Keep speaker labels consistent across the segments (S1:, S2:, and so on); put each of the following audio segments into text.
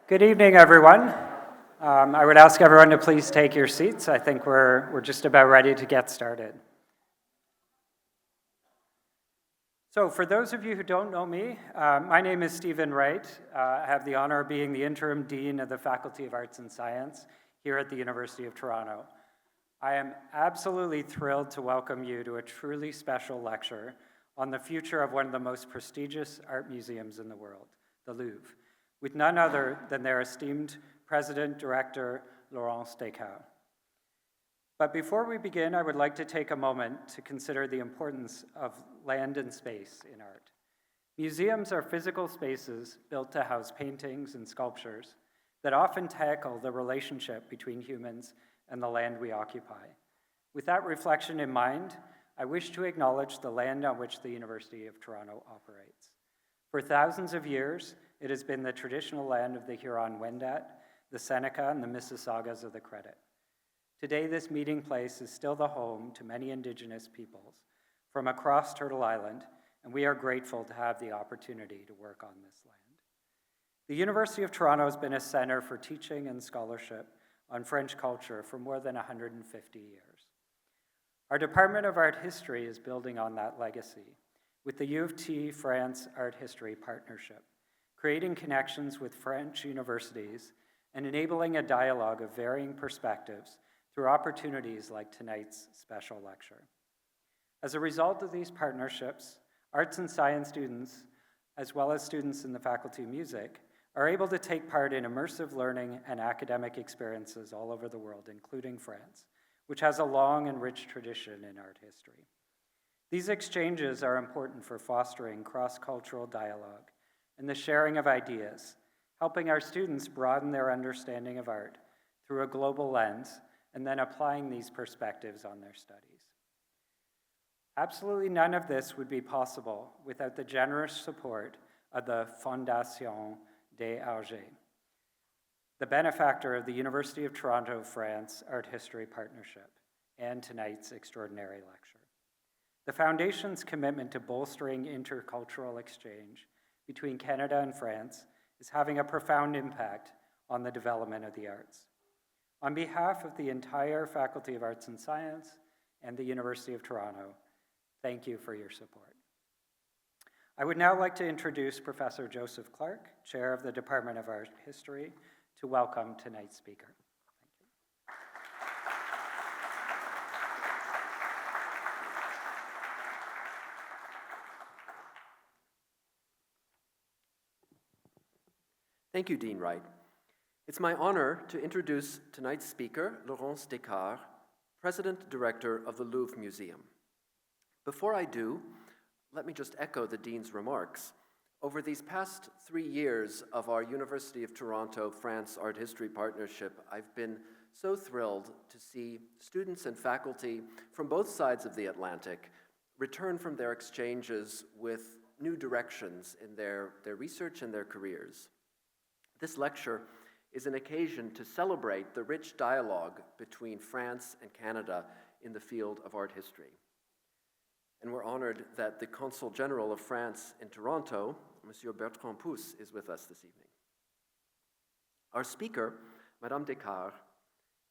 S1: Good evening, everyone. I would ask everyone to please take your seats. I think we're just about ready to get started. So for those of you who don't know me, my name is Stephen Wright. I have the honor of being the interim dean of the Faculty of Arts and Science here at the University of Toronto. I am absolutely thrilled to welcome you to a truly special lecture on the future of one of the most prestigious art museums in the world, the Louvre, with none other than their esteemed President Director, Laurence. But before we begin, I would like to take a moment to consider the importance of land and space in art. Museums are physical spaces built to house paintings and sculptures that often tackle the relationship between humans and the land we occupy. With that reflection in mind, I wish to acknowledge the land on which the University of Toronto operates. For thousands of years, it has been the traditional land of the Huron-Wendat, the Seneca, and the Mississaugas of the Credit. Today, this meeting place is still the home to many Indigenous peoples from across Turtle Island, and we are grateful to have the opportunity to work on this land. The University of Toronto has been a center for teaching and scholarship on French culture for more than 150 years. Our Department of Art History is building on that legacy with the U of T France Art History Partnership, creating connections with French universities and enabling a dialogue of varying perspectives through opportunities like tonight's special lecture. As a result of these partnerships, arts and science students, as well as students in the Faculty of Music, are able to take part in immersive learning and academic experiences all over the world, including France, which has a long and rich tradition in art history. These exchanges are important for fostering cross-cultural dialogue and the sharing of ideas, helping our students broaden their understanding of art through a global lens and then applying these perspectives on their studies. Absolutely none of this would be possible without the generous support of the Fondation DRG, the benefactor of the University of Toronto France Art History Partnership, and tonight's extraordinary lecture. The Foundation's commitment to bolstering intercultural exchange between Canada and France is having a profound impact on the development of the arts. On behalf of the entire Faculty of Arts and Science and the University of Toronto, thank you for your support. I would now like to introduce Professor Joseph Clark, Chair of the Department of Art History, to welcome tonight's speaker.
S2: Thank you, Dean Wright. It's my honor to introduce tonight's speaker, Laurence, President Director of the Louvre Museum. Before I do, let me just echo the Dean's remarks. Over these past 3 years of our University of Toronto France Art History Partnership, I've been so thrilled to see students and faculty from both sides of the Atlantic return from their exchanges with new directions in their research and their careers. This lecture is an occasion to celebrate the rich dialogue between France and Canada in the field of art history. And we're honored that the Consul General of France in Toronto, Monsieur Bertrand Pousse, is with us this evening. Our speaker, Madame Descartes,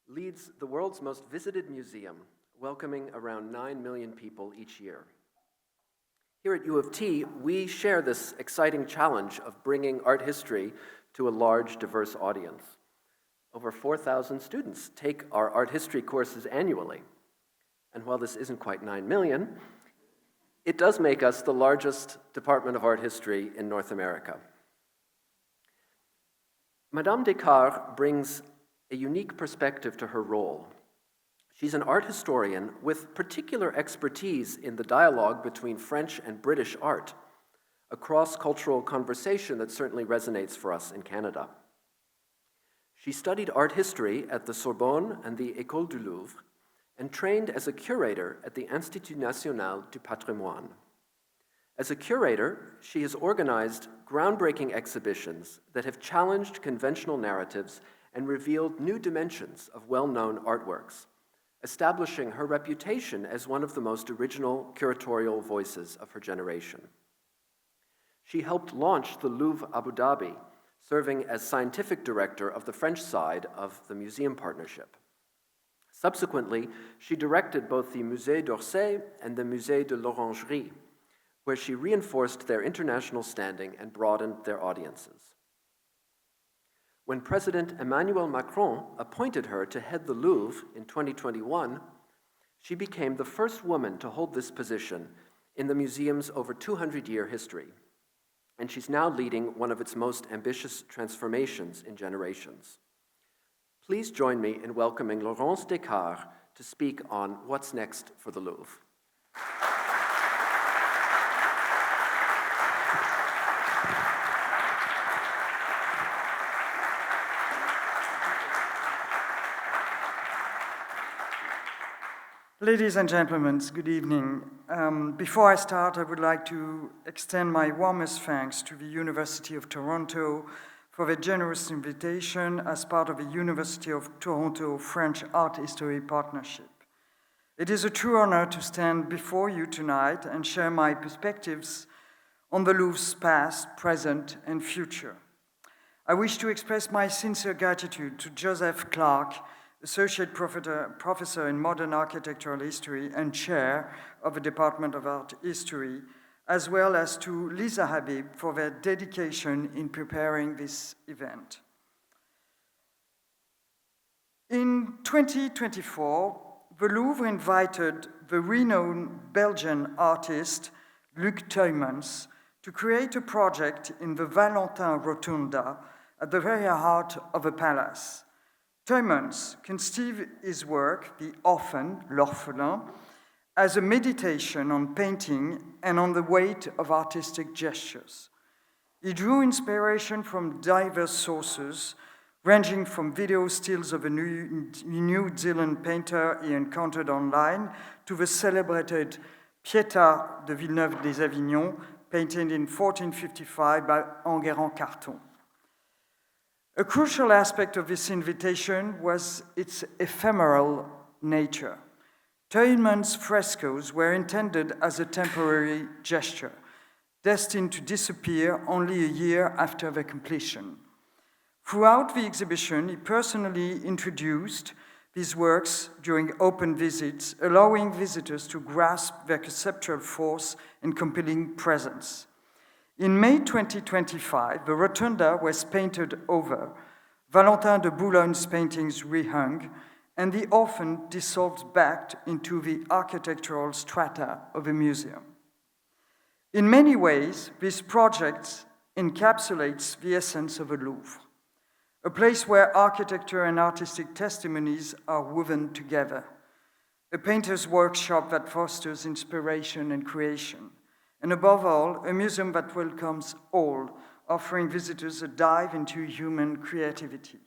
S2: leads the world's most visited museum, welcoming around 9 million people each year. Here at U of T, we share this exciting challenge of bringing art history to a large, diverse audience. Over 4,000 students take our art history courses annually. And while this isn't quite 9 million, it does make us the largest department of art history in North America. Madame Descartes brings a unique perspective to her role. She's an art historian with particular expertise in the dialogue between French and British art, a cross-cultural conversation that certainly resonates for us in Canada. She studied art history at the Sorbonne and the École du Louvre and trained as a curator at the Institut National du Patrimoine. As a curator, she has organized groundbreaking exhibitions that have challenged conventional narratives and revealed new dimensions of well-known artworks, establishing her reputation as one of the most original curatorial voices of her generation. She helped launch the Louvre Abu Dhabi, serving as scientific director of the French side of the museum partnership. Subsequently, she directed both the Musée d'Orsay and the Musée de l'Orangerie, where she reinforced their international standing and broadened their audiences. When President Emmanuel Macron appointed her to head the Louvre in 2021, she became the first woman to hold this position in the museum's over 200-year history, and she's now leading one of its most ambitious transformations in generations. Please join me in welcoming Laurence Descartes to speak on what's next for the Louvre.
S3: Ladies and gentlemen, good evening. Before I start, I would like to extend my warmest thanks to the University of Toronto for their generous invitation as part of the University of Toronto French Art History Partnership. It is a true honor to stand before you tonight and share my perspectives on the Louvre's past, present, and future. I wish to express my sincere gratitude to Joseph Clark, Associate Professor in Modern Architectural History and Chair of the Department of Art History, as well as to Lisa Habib for their dedication in preparing this event. In 2024, the Louvre invited the renowned Belgian artist Luc Tuymans to create a project in the Valentin Rotunda at the very heart of the palace. Tuymans conceived his work, The Orphan, L'Orphelin, as a meditation on painting and on the weight of artistic gestures. He drew inspiration from diverse sources, ranging from video stills of a New Zealand painter he encountered online to the celebrated Pietà de Villeneuve-des-Avignon, painted in 1455 by Enguerrand-Carton. A crucial aspect of this invitation was its ephemeral nature. Tuymans' frescoes were intended as a temporary gesture, destined to disappear only a year after their completion. Throughout the exhibition, he personally introduced these works during open visits, allowing visitors to grasp their conceptual force and compelling presence. In May 2025, the rotunda was painted over, Valentin de Boulogne's paintings rehung, and the orphan dissolved back into the architectural strata of the museum. In many ways, this project encapsulates the essence of a Louvre, a place where architecture and artistic testimonies are woven together, a painter's workshop that fosters inspiration and creation, and above all, a museum that welcomes all, offering visitors a dive into human creativity.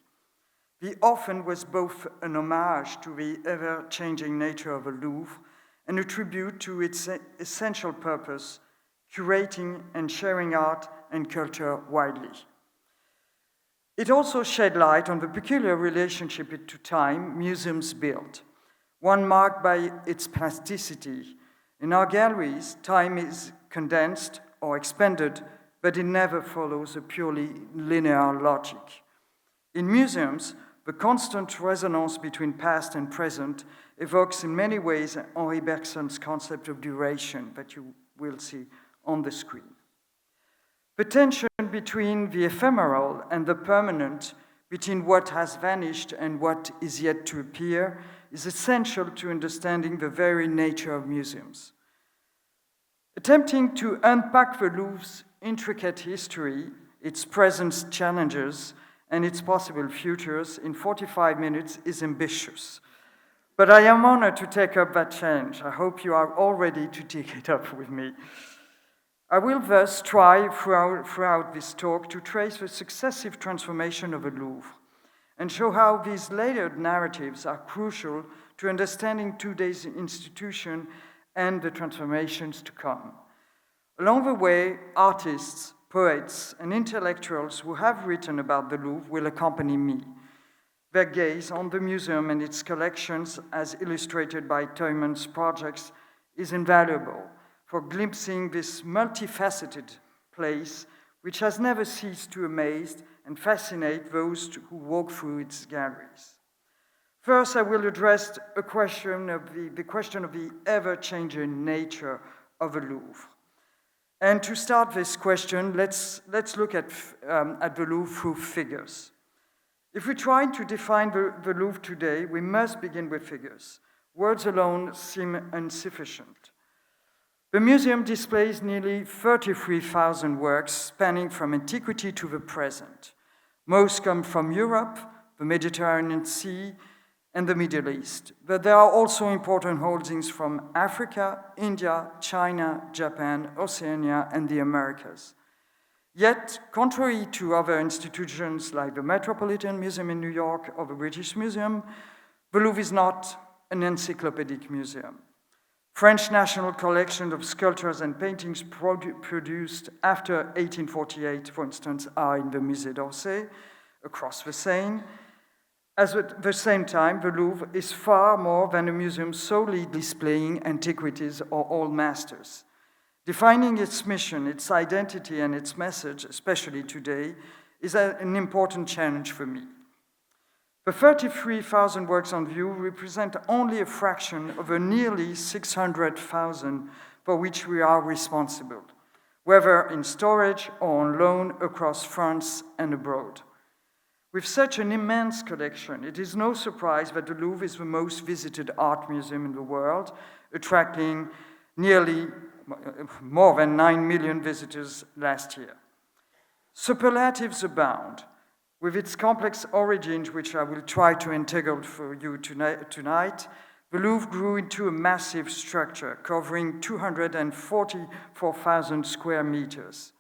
S3: The Orphan was both an homage to the ever-changing nature of the Louvre and a tribute to its essential purpose, curating and sharing art and culture widely. It also shed light on the peculiar relationship to time museums build, one marked by its plasticity. In our galleries, time is condensed or expanded, but it never follows a purely linear logic. In museums, the constant resonance between past and present evokes in many ways Henri Bergson's concept of duration that you will see on the screen. The tension between the ephemeral and the permanent, between what has vanished and what is yet to appear, is essential to understanding the very nature of museums. Attempting to unpack the Louvre's intricate history, its present challenges, and its possible futures in 45 minutes is ambitious. But I am honored to take up that challenge. I hope you are all ready to take it up with me. I will thus try throughout this talk to trace the successive transformation of the Louvre and show how these layered narratives are crucial to understanding today's institution and the transformations to come. Along the way, artists, poets, and intellectuals who have written about the Louvre will accompany me. Their gaze on the museum and its collections, as illustrated by Tuymans' projects, is invaluable for glimpsing this multifaceted place which has never ceased to amaze and fascinate those who walk through its galleries. First, I will address the question of the ever-changing nature of the Louvre. And to start this question, let's look at the Louvre through figures. If we try to define the Louvre today, we must begin with figures. Words alone seem insufficient. The museum displays nearly 33,000 works spanning from antiquity to the present. Most come from Europe, the Mediterranean Sea, and the Middle East. But there are also important holdings from Africa, India, China, Japan, Oceania, and the Americas. Yet, contrary to other institutions like the Metropolitan Museum in New York or the British Museum, the Louvre is not an encyclopedic museum. French national collection of sculptures and paintings produced after 1848, for instance, are in the Musée d'Orsay, across the Seine. At the same time, the Louvre is far more than a museum solely displaying antiquities or old masters. Defining its mission, its identity, and its message, especially today, is an important challenge for me. The 33,000 works on view represent only a fraction of the nearly 600,000 for which we are responsible, whether in storage or on loan across France and abroad. With such an immense collection, it is no surprise that the Louvre is the most visited art museum in the world, attracting nearly more than 9 million visitors last year. Superlatives abound. With its complex origins, which I will try to integrate for you tonight, the Louvre grew into a massive structure covering 244,000 square meters.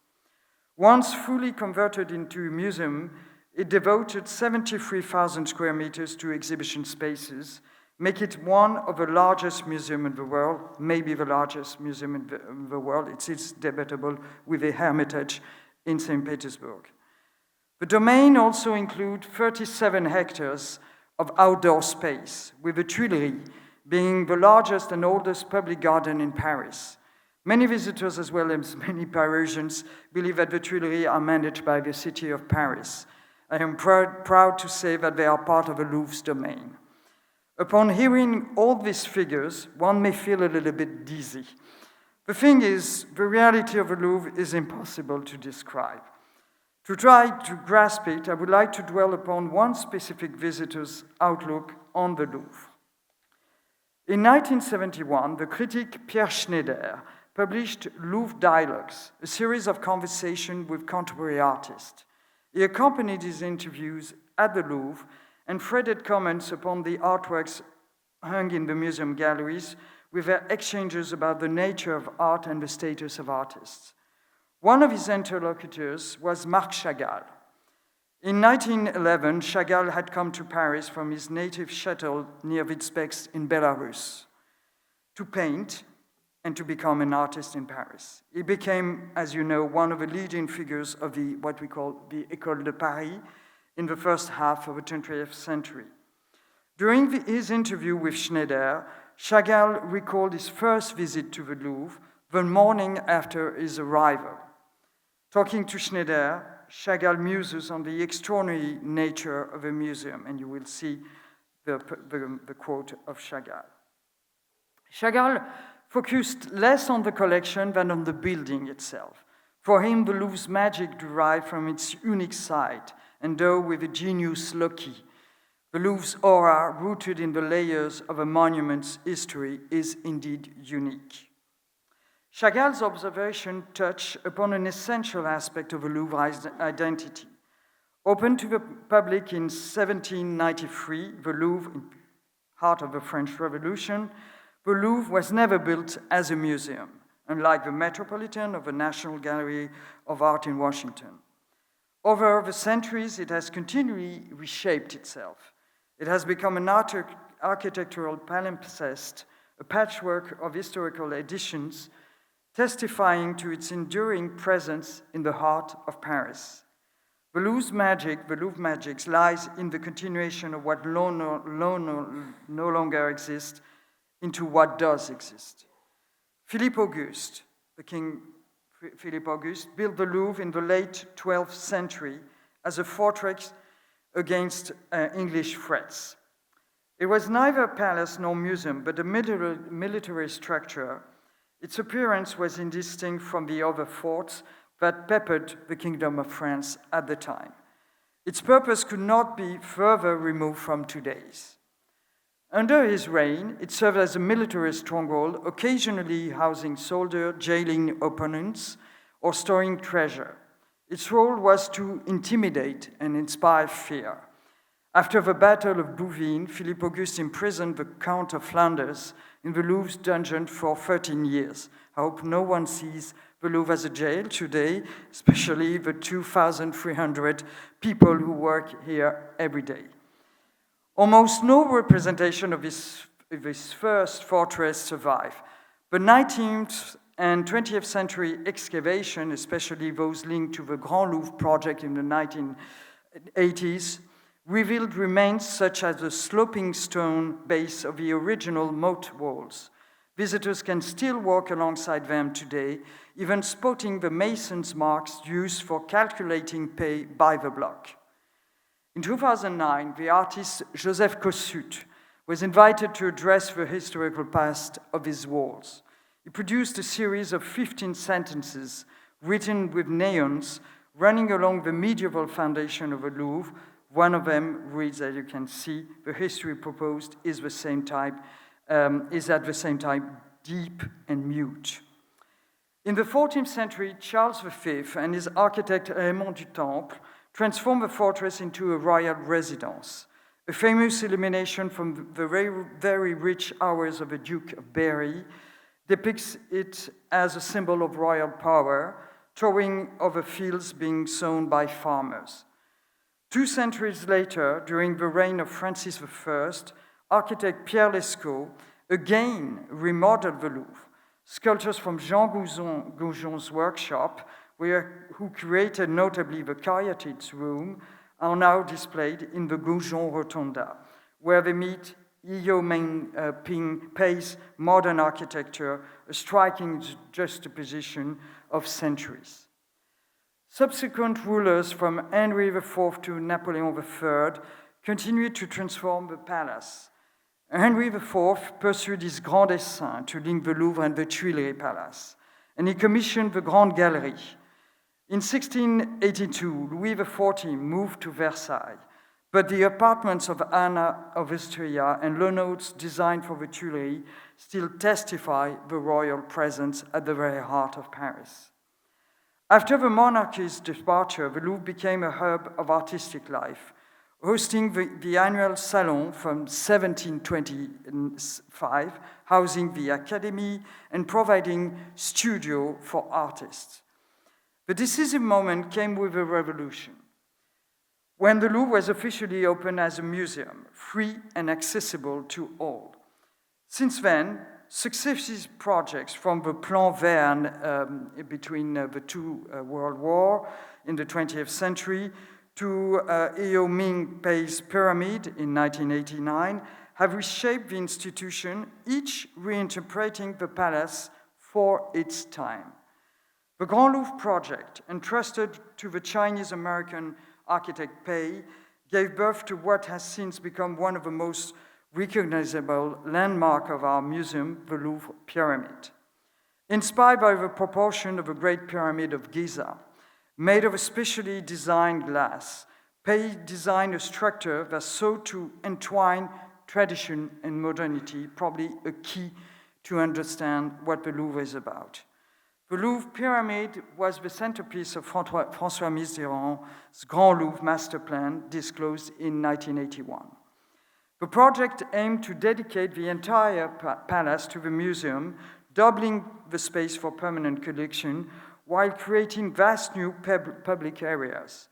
S3: Once fully converted into a museum, it devoted 73,000 square meters to exhibition spaces, make it one of the largest museums in the world, maybe the largest museum in the world. It's debatable with the Hermitage in St. Petersburg. The domain also includes 37 hectares of outdoor space, with the Tuileries being the largest and oldest public garden in Paris. Many visitors, as well as many Parisians, believe that the Tuileries are managed by the city of Paris. I am proud to say that they are part of the Louvre's domain. Upon hearing all these figures, one may feel a little bit dizzy. The thing is, the reality of the Louvre is impossible to describe. To try to grasp it, I would like to dwell upon one specific visitor's outlook on the Louvre. In 1971, the critic Pierre Schneider published Louvre Dialogues, a series of conversations with contemporary artists. He accompanied his interviews at the Louvre and threaded comments upon the artworks hung in the museum galleries with their exchanges about the nature of art and the status of artists. One of his interlocutors was Marc Chagall. In 1911, Chagall had come to Paris from his native chateau near Vitebsk in Belarus to paint and to become an artist in Paris. He became, as you know, one of the leading figures of what we call the École de Paris in the first half of the 20th century. During his interview with Schneider, Chagall recalled his first visit to the Louvre the morning after his arrival. Talking to Schneider, Chagall muses on the extraordinary nature of a museum, and you will see the quote of Chagall. Chagall focused less on the collection than on the building itself. For him, the Louvre's magic derived from its unique site, endowed with a genius loci. The Louvre's aura, rooted in the layers of a monument's history, is indeed unique. Chagall's observation touched upon an essential aspect of the Louvre's identity. Opened to the public in 1793, the Louvre, in the heart of the French Revolution, the Louvre was never built as a museum, unlike the Metropolitan or the National Gallery of Art in Washington. Over the centuries, it has continually reshaped itself. It has become an architectural palimpsest, a patchwork of historical editions, testifying to its enduring presence in the heart of Paris. The Louvre magic lies in the continuation of what no longer exists into what does exist. Philippe Auguste, the king Philippe Auguste, built the Louvre in the late 12th century as a fortress against English threats. It was neither a palace nor museum, but a military structure. Its appearance was indistinct from the other forts that peppered the Kingdom of France at the time. Its purpose could not be further removed from today's. Under his reign, it served as a military stronghold, occasionally housing soldiers, jailing opponents, or storing treasure. Its role was to intimidate and inspire fear. After the Battle of Bouvines, Philippe Auguste imprisoned the Count of Flanders in the Louvre's dungeon for 13 years. I hope no one sees the Louvre as a jail today, especially the 2,300 people who work here every day. Almost no representation of this first fortress survive. The 19th and 20th century excavation, especially those linked to the Grand Louvre project in the 1980s, revealed remains such as the sloping stone base of the original moat walls. Visitors can still walk alongside them today, even spotting the mason's marks used for calculating pay by the block. In 2009, the artist Joseph Kossut was invited to address the historical past of his walls. He produced a series of 15 sentences written with neons running along the medieval foundation of the Louvre. One of them reads, as you can see, the history proposed is at the same time deep and mute. In the 14th century, Charles V and his architect Raymond du Temple transformed the fortress into a royal residence. A famous illumination from the very rich hours of the Duke of Berry depicts it as a symbol of royal power, towering over fields being sown by farmers. 2 centuries later, during the reign of Francis I, architect Pierre Lescot again remodeled the Louvre. Sculptures from Jean Goujon's workshop, who created notably the Caryatides room, are now displayed in the Goujon Rotunda, where they meet Yeo Ping Pei's modern architecture, a striking juxtaposition of centuries. Subsequent rulers from Henry IV to Napoleon III continued to transform the palace. Henry IV pursued his grand dessein to link the Louvre and the Tuileries Palace, and he commissioned the Grande Galerie. In 1682, Louis XIV moved to Versailles, but the apartments of Anna of Austria and Lenot's design for the Tuileries still testify the royal presence at the very heart of Paris. After the monarchy's departure, the Louvre became a hub of artistic life, hosting the annual Salon from 1725, housing the Academy and providing studio for artists. The decisive moment came with the revolution, when the Louvre was officially opened as a museum, free and accessible to all. Since then, successive projects from the Plan Verne between the two World Wars in the 20th century to Yeo Pei's pyramid in 1989 have reshaped the institution, each reinterpreting the palace for its time. The Grand Louvre project, entrusted to the Chinese-American architect Pei, gave birth to what has since become one of the most recognizable landmarks of our museum, the Louvre Pyramid. Inspired by the proportion of the Great Pyramid of Giza, made of a specially designed glass, Pei designed a structure that sought to entwine tradition and modernity, probably a key to understand what the Louvre is about. The Louvre Pyramid was the centerpiece of François Mitterrand's Grand Louvre master plan disclosed in 1981. The project aimed to dedicate the entire palace to the museum, doubling the space for permanent collection, while creating vast new public areas.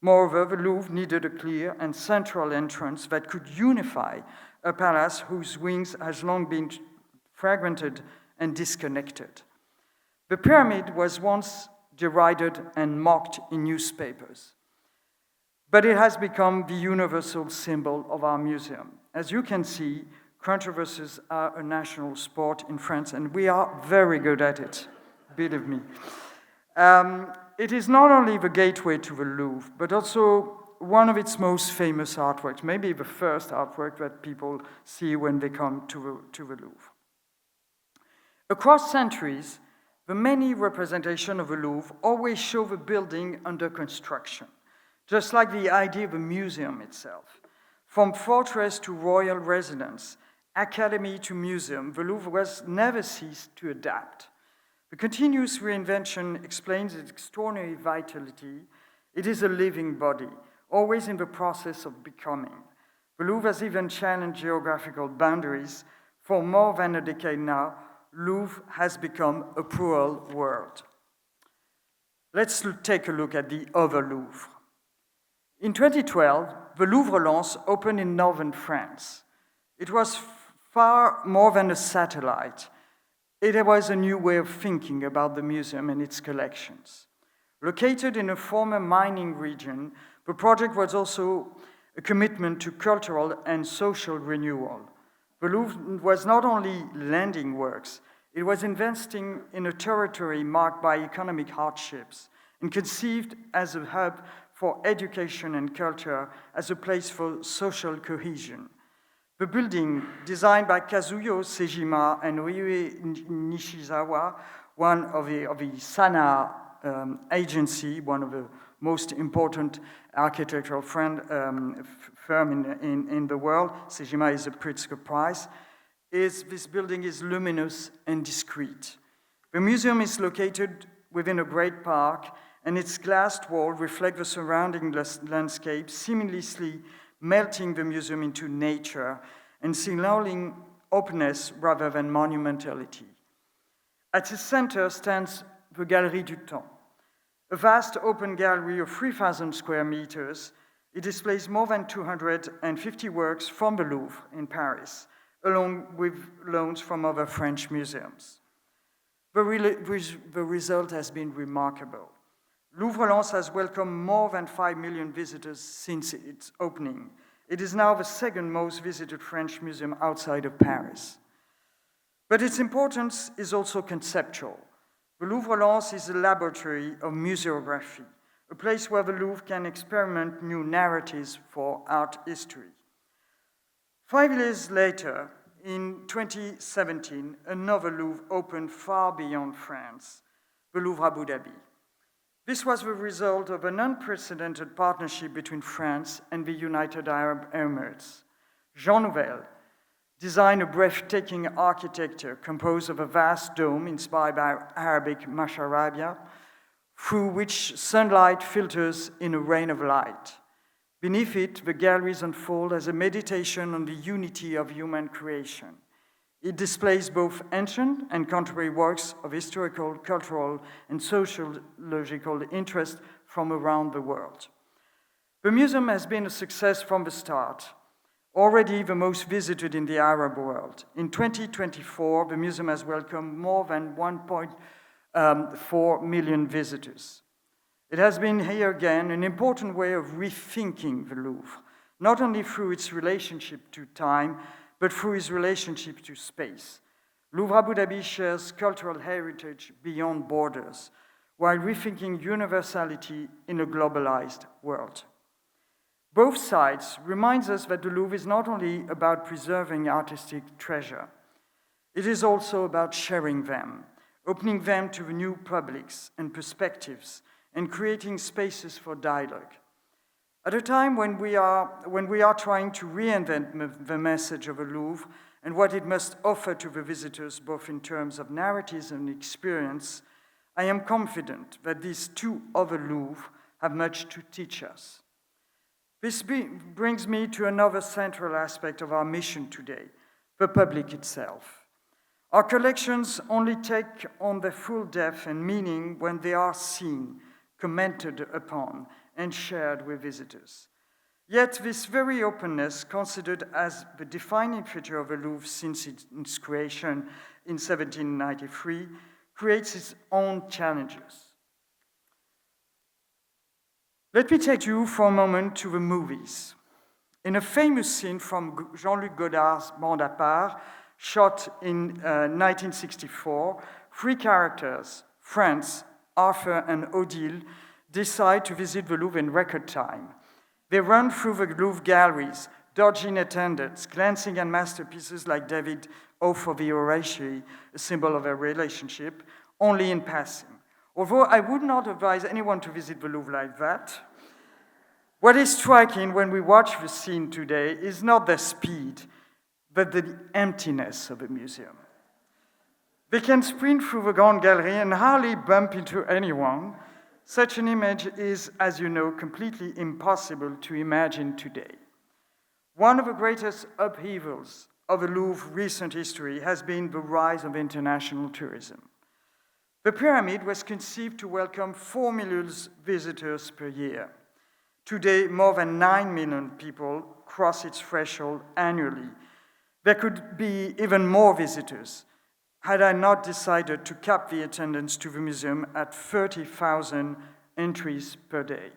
S3: Moreover, the Louvre needed a clear and central entrance that could unify a palace whose wings has long been fragmented and disconnected. The pyramid was once derided and mocked in newspapers, but it has become the universal symbol of our museum. As you can see, controversies are a national sport in France, and we are very good at it, believe me. It is not only the gateway to the Louvre, but also one of its most famous artworks, maybe the first artwork that people see when they come to the Louvre. Across centuries, the many representations of the Louvre always show the building under construction, just like the idea of a museum itself. From fortress to royal residence, academy to museum, the Louvre has never ceased to adapt. The continuous reinvention explains its extraordinary vitality. It is a living body, always in the process of becoming. The Louvre has even challenged geographical boundaries. For more than a decade now, Louvre has become a plural world. Let's take a look at the other Louvre. In 2012, the Louvre Lens opened in northern France. It was far more than a satellite. It was a new way of thinking about the museum and its collections. Located in a former mining region, the project was also a commitment to cultural and social renewal. The Louvre was not only lending works, it was investing in a territory marked by economic hardships and conceived as a hub for education and culture, as a place for social cohesion. The building, designed by Kazuyo Sejima and Ryue Nishizawa, one of the Sana agency, one of the most important architectural firm in the world. Sejima is a Pritzker Prize. This building is luminous and discreet. The museum is located within a great park, and its glassed wall reflects the surrounding landscape, seamlessly melting the museum into nature and signaling openness rather than monumentality. At its center stands the Galerie du Temps, a vast open gallery of 3,000 square meters. It displays more than 250 works from the Louvre in Paris, along with loans from other French museums. The result has been remarkable. Louvre Lens has welcomed more than 5 million visitors since its opening. It is now the second most visited French museum outside of Paris. But its importance is also conceptual. The Louvre Lens is a laboratory of museography, a place where the Louvre can experiment new narratives for art history. 5 years later, in 2017, another Louvre opened far beyond France, the Louvre Abu Dhabi. This was the result of an unprecedented partnership between France and the United Arab Emirates. Jean Nouvel designed a breathtaking architecture composed of a vast dome inspired by Arabic masharabia, through which sunlight filters in a rain of light. Beneath it, the galleries unfold as a meditation on the unity of human creation. It displays both ancient and contemporary works of historical, cultural, and sociological interest from around the world. The museum has been a success from the start, already the most visited in the Arab world. In 2024, the museum has welcomed more than 1.4 million visitors. It has been here again an important way of rethinking the Louvre, not only through its relationship to time, but through its relationship to space. Louvre Abu Dhabi shares cultural heritage beyond borders, while rethinking universality in a globalized world. Both sides remind us that the Louvre is not only about preserving artistic treasure, it is also about sharing them, opening them to new publics and perspectives, and creating spaces for dialogue. At a time when we are trying to reinvent the message of a Louvre and what it must offer to the visitors, both in terms of narratives and experience, I am confident that these two other Louvres have much to teach us. This brings me to another central aspect of our mission today, the public itself. Our collections only take on their full depth and meaning when they are seen, commented upon, and shared with visitors. Yet this very openness, considered as the defining feature of the Louvre since its creation in 1793, creates its own challenges. Let me take you for a moment to the movies. In a famous scene from Jean-Luc Godard's Bande à part, shot in 1964, 3 characters, France, Arthur and Odile, decide to visit the Louvre in record time. They run through the Louvre galleries, dodging attendants, glancing at masterpieces like David O for the Horatii, a symbol of their relationship, only in passing. Although I would not advise anyone to visit the Louvre like that, what is striking when we watch the scene today is not the speed, but the emptiness of the museum. They can sprint through the Grand Gallery and hardly bump into anyone. Such an image is, as you know, completely impossible to imagine today. One of the greatest upheavals of the Louvre's recent history has been the rise of international tourism. The pyramid was conceived to welcome 4 million visitors per year. Today, more than 9 million people cross its threshold annually. There could be even more visitors had I not decided to cap the attendance to the museum at 30,000 entries per day.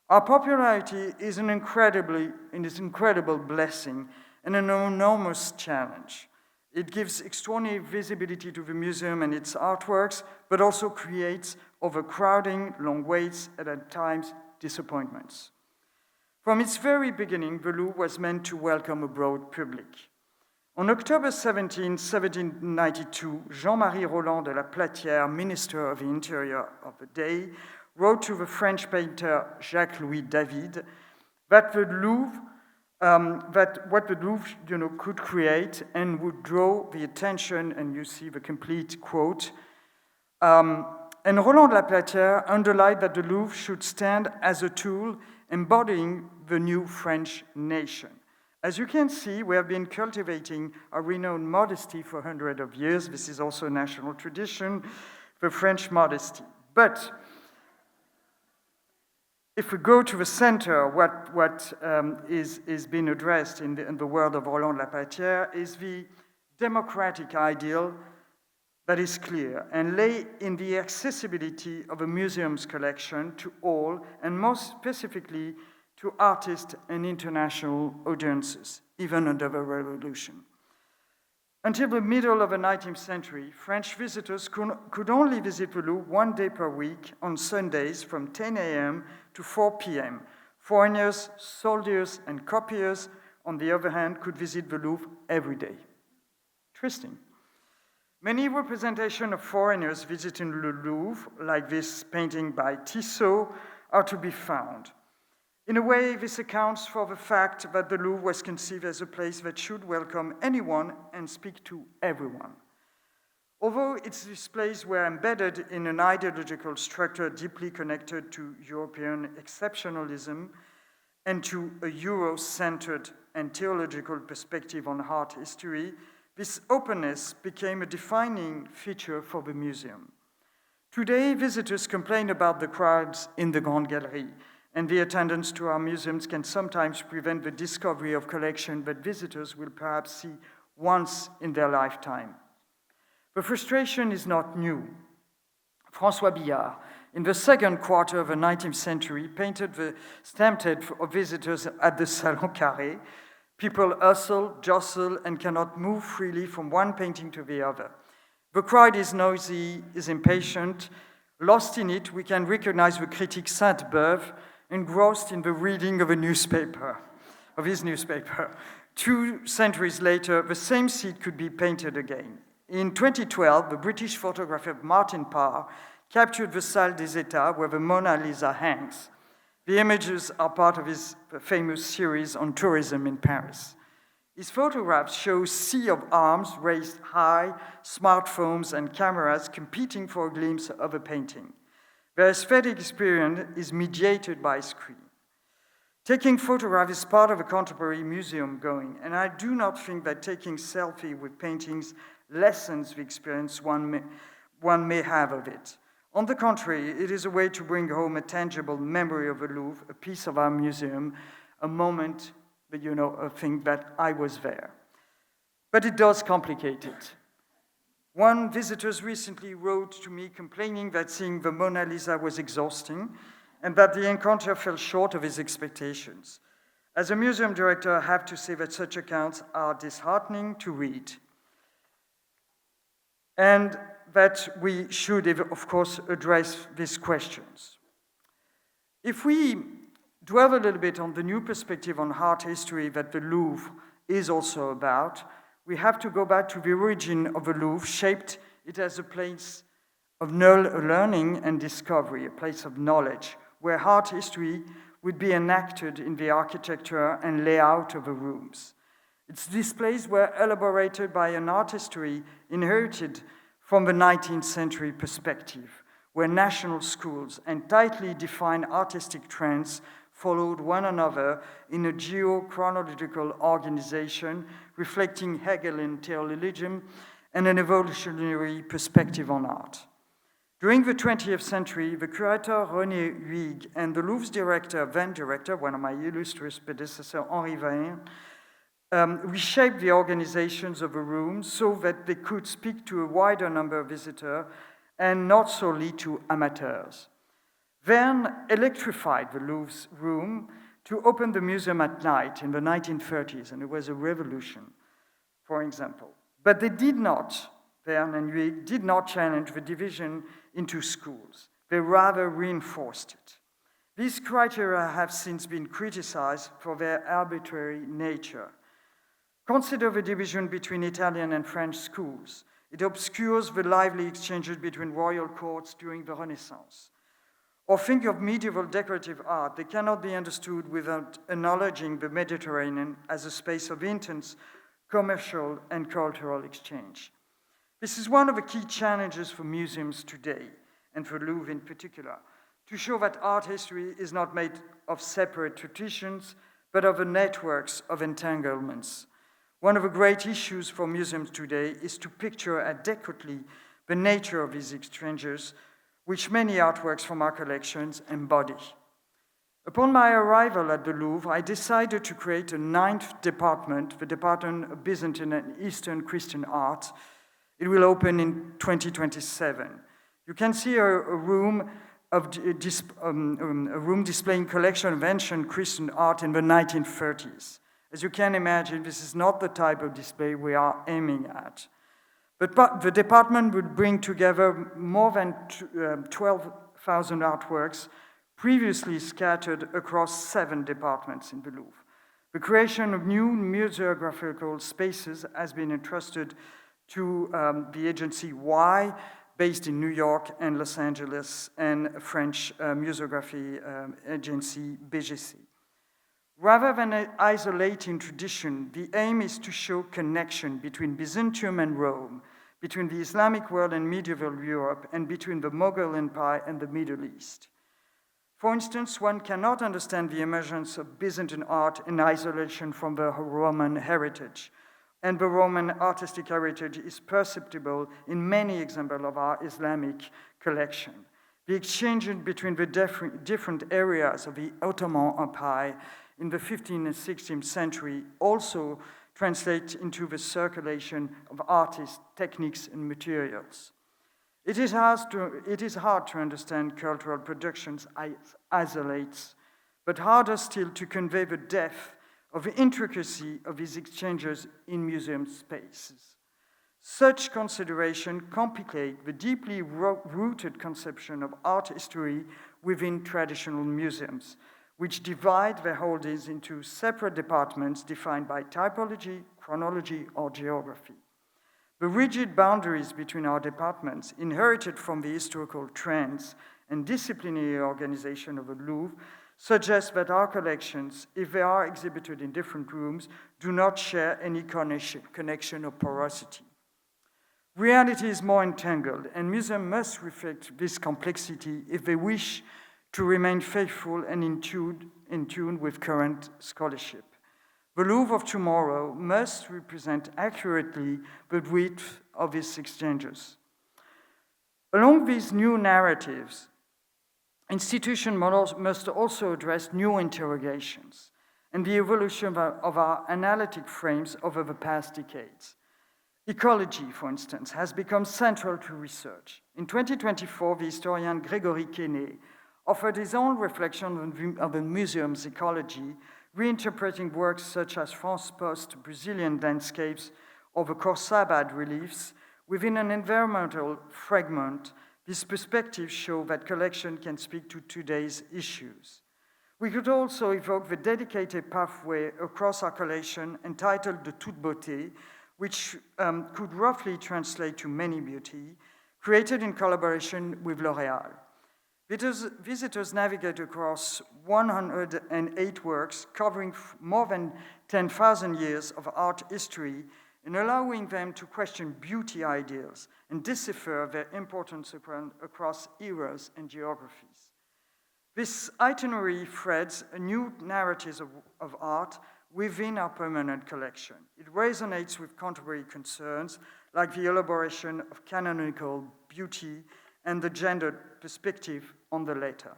S3: Our popularity is an incredible blessing and an enormous challenge. It gives extraordinary visibility to the museum and its artworks, but also creates overcrowding, long waits, and at times disappointments. From its very beginning, the Louvre was meant to welcome a broad public. On October 17, 1792, Jean-Marie Roland de la Platière, Minister of the Interior of the day, wrote to the French painter Jacques-Louis David that what the Louvre could create and would draw the attention, and you see the complete quote. And Roland de la Platière underlined that the Louvre should stand as a tool embodying the new French nation. As you can see, we have been cultivating a renowned modesty for hundreds of years. This is also a national tradition, the French modesty. But if we go to the center, what is being addressed in the world of Roland de la Platière is the democratic ideal that is clear and lay in the accessibility of a museum's collection to all, and most specifically to artists and international audiences, even under the Revolution. Until the middle of the 19th century, French visitors could only visit the Louvre 1 day per week on Sundays from 10 a.m. to 4 p.m. Foreigners, soldiers, and copiers, on the other hand, could visit the Louvre every day. Interesting. Many representations of foreigners visiting the Louvre, like this painting by Tissot, are to be found. In a way, this accounts for the fact that the Louvre was conceived as a place that should welcome anyone and speak to everyone. Although its displays were embedded in an ideological structure deeply connected to European exceptionalism and to a Euro-centered and theological perspective on art history, this openness became a defining feature for the museum. Today, visitors complain about the crowds in the Grand Gallery, and the attendance to our museums can sometimes prevent the discovery of collections that visitors will perhaps see once in their lifetime. The frustration is not new. François Billard, in the second quarter of the 19th century, painted the stampede of visitors at the Salon Carré. People hustle, jostle, and cannot move freely from one painting to the other. The crowd is noisy, is impatient. Lost in it, we can recognize the critic Sainte-Beuve, engrossed in the reading of his newspaper. 2 centuries later, the same scene could be painted again. In 2012, the British photographer Martin Parr captured the Salle des États where the Mona Lisa hangs. The images are part of his famous series on tourism in Paris. His photographs show a sea of arms raised high, smartphones and cameras competing for a glimpse of a painting. The aesthetic experience is mediated by a screen. Taking photographs is part of a contemporary museum going, and I do not think that taking selfie with paintings lessens the experience one may have of it. On the contrary, it is a way to bring home a tangible memory of the Louvre, a piece of our museum, a moment, a thing that I was there. But it does complicate it. One visitor recently wrote to me complaining that seeing the Mona Lisa was exhausting and that the encounter fell short of his expectations. As a museum director, I have to say that such accounts are disheartening to read. And that we should, of course, address these questions. If we dwell a little bit on the new perspective on art history that the Louvre is also about, we have to go back to the origin of the Louvre, shaped it as a place of learning and discovery, a place of knowledge, where art history would be enacted in the architecture and layout of the rooms. Its displays were elaborated by an art history inherited from the 19th century perspective, where national schools and tightly defined artistic trends followed one another in a geo-chronological organization reflecting Hegelian teleologism and an evolutionary perspective on art. During the 20th century, the curator René Huyghe and the Louvre's then director, one of my illustrious predecessors, Henri Verne, reshaped the organizations of the rooms so that they could speak to a wider number of visitors and not solely to amateurs. Verne electrified the Louvre's room to open the museum at night in the 1930s, and it was a revolution, for example. But they did not, Verne and Huyghe, did not challenge the division into schools. They rather reinforced it. These criteria have since been criticized for their arbitrary nature. Consider the division between Italian and French schools. It obscures the lively exchanges between royal courts during the Renaissance. Or think of medieval decorative art. They cannot be understood without acknowledging the Mediterranean as a space of intense commercial and cultural exchange. This is one of the key challenges for museums today, and for Louvre in particular, to show that art history is not made of separate traditions, but of networks of entanglements. One of the great issues for museums today is to picture adequately the nature of these exchanges, which many artworks from our collections embody. Upon my arrival at the Louvre, I decided to create a 9th department, the Department of Byzantine and Eastern Christian Art. It will open in 2027. You can see a room displaying collection of ancient Christian art in the 1930s. As you can imagine, this is not the type of display we are aiming at. But the department would bring together more than 12,000 artworks previously scattered across 7 departments in the Louvre. The creation of new museographical spaces has been entrusted to the agency Y, based in New York and Los Angeles, and French museography agency BGC. Rather than isolating tradition, the aim is to show connection between Byzantium and Rome, between the Islamic world and medieval Europe, and between the Mughal Empire and the Middle East. For instance, one cannot understand the emergence of Byzantine art in isolation from the Roman heritage, and the Roman artistic heritage is perceptible in many examples of our Islamic collection. The exchange between the different areas of the Ottoman Empire in the 15th and 16th century also translates into the circulation of artists, techniques, and materials. It is hard to understand cultural productions as isolates, but harder still to convey the depth of the intricacy of these exchanges in museum spaces. Such consideration complicate the deeply rooted conception of art history within traditional museums, which divide their holdings into separate departments defined by typology, chronology, or geography. The rigid boundaries between our departments, inherited from the historical trends and disciplinary organization of the Louvre, suggest that our collections, if they are exhibited in different rooms, do not share any connection or porosity. Reality is more entangled, and museums must reflect this complexity if they wish to remain faithful and in tune with current scholarship. The Louvre of tomorrow must represent accurately the width of these exchanges. Along these new narratives, institutions must also address new interrogations and the evolution of our analytic frames over the past decades. Ecology, for instance, has become central to research. In 2024, the historian Gregory Quesnay offered his own reflection on the museum's ecology, reinterpreting works such as France Post's Brazilian landscapes or the Khorsabad reliefs Within an environmental fragment, these perspectives show that collection can speak to today's issues. We could also evoke the dedicated pathway across our collection entitled the Toute Beauté, which could roughly translate to many beauty, created in collaboration with L'Oréal. Visitors navigate across 108 works covering more than 10,000 years of art history and allowing them to question beauty ideals and decipher their importance across eras and geographies. This itinerary threads a new narrative of art within our permanent collection. It resonates with contemporary concerns like the elaboration of canonical beauty and the gendered perspective on the latter.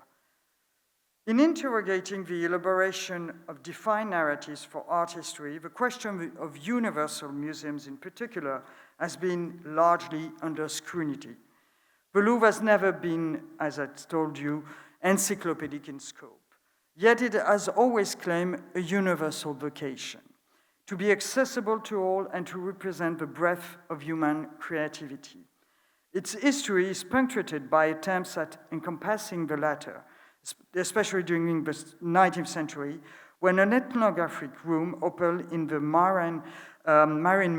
S3: In interrogating the elaboration of defined narratives for art history, the question of universal museums in particular has been largely under scrutiny. The Louvre has never been, as I told you, encyclopedic in scope. Yet it has always claimed a universal vocation, to be accessible to all and to represent the breadth of human creativity. Its history is punctuated by attempts at encompassing the latter, especially during the 19th century, when an ethnographic room opened in the Marine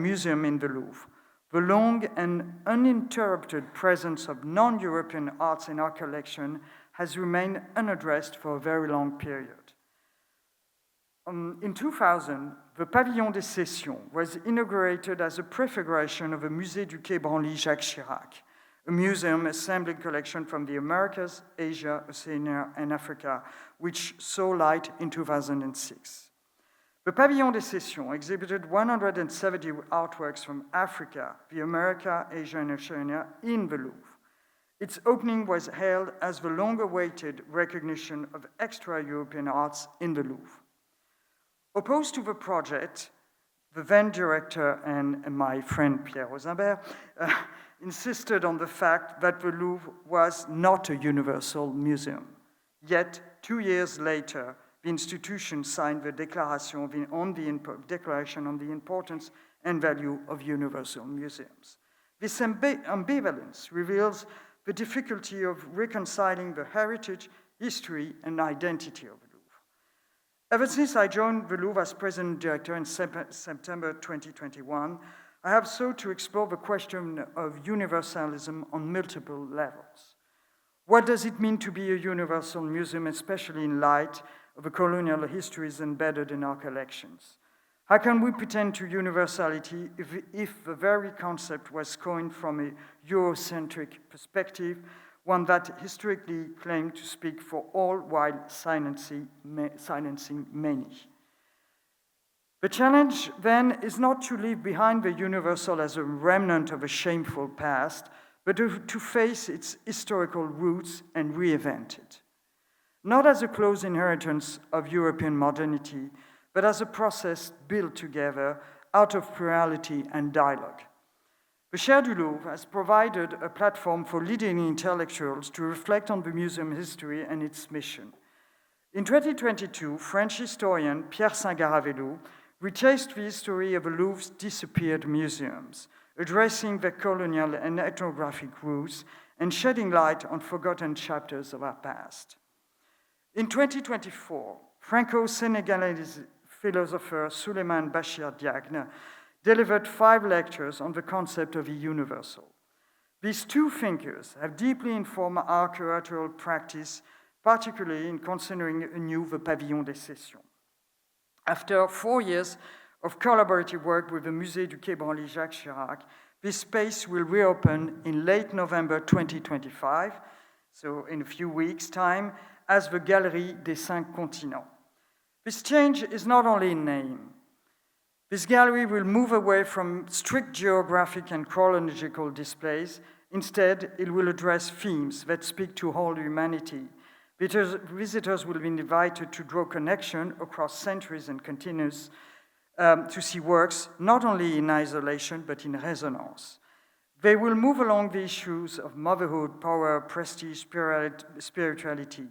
S3: Museum in the Louvre. The long and uninterrupted presence of non-European arts in our collection has remained unaddressed for a very long period. In 2000, the Pavillon des Sessions was inaugurated as a prefiguration of the Musée du Quai Branly-Jacques Chirac, a museum assembling collection from the Americas, Asia, Oceania, and Africa, which saw light in 2006. The Pavillon des Sessions exhibited 170 artworks from Africa, the America, Asia, and Oceania in the Louvre. Its opening was hailed as the long-awaited recognition of extra-European arts in the Louvre. Opposed to the project, the then director and my friend Pierre Rosenberg insisted on the fact that the Louvre was not a universal museum. Yet, 2 years later, the institution signed the Declaration on the Importance and Value of Universal Museums. This ambivalence reveals the difficulty of reconciling the heritage, history, and identity of the Louvre. Ever since I joined the Louvre as president director in September 2021, I have sought to explore the question of universalism on multiple levels. What does it mean to be a universal museum, especially in light of the colonial histories embedded in our collections? How can we pretend to universality if the very concept was coined from a Eurocentric perspective, one that historically claimed to speak for all while silencing many? The challenge, then, is not to leave behind the universal as a remnant of a shameful past, but to face its historical roots and reinvent it. Not as a close inheritance of European modernity, but as a process built together out of plurality and dialogue. The Chaire du Louvre has provided a platform for leading intellectuals to reflect on the museum history and its mission. In 2022, French historian Pierre Saint-Garavelou retraced the history of the Louvre's disappeared museums, addressing their colonial and ethnographic roots and shedding light on forgotten chapters of our past. In 2024, Franco-Senegalese philosopher Souleymane Bachir Diagne delivered 5 lectures on the concept of the universal. These 2 thinkers have deeply informed our curatorial practice, particularly in considering anew the Pavillon des Sessions. After 4 years of collaborative work with the Musée du Quai Branly-Jacques Chirac, this space will reopen in late November 2025, so in a few weeks' time, as the Galerie des 5 Continents. This change is not only in name. This gallery will move away from strict geographic and chronological displays. Instead, it will address themes that speak to whole humanity. Visitors will be invited to draw connection across centuries and continents to see works not only in isolation, but in resonance. They will move along the issues of motherhood, power, prestige, spirituality.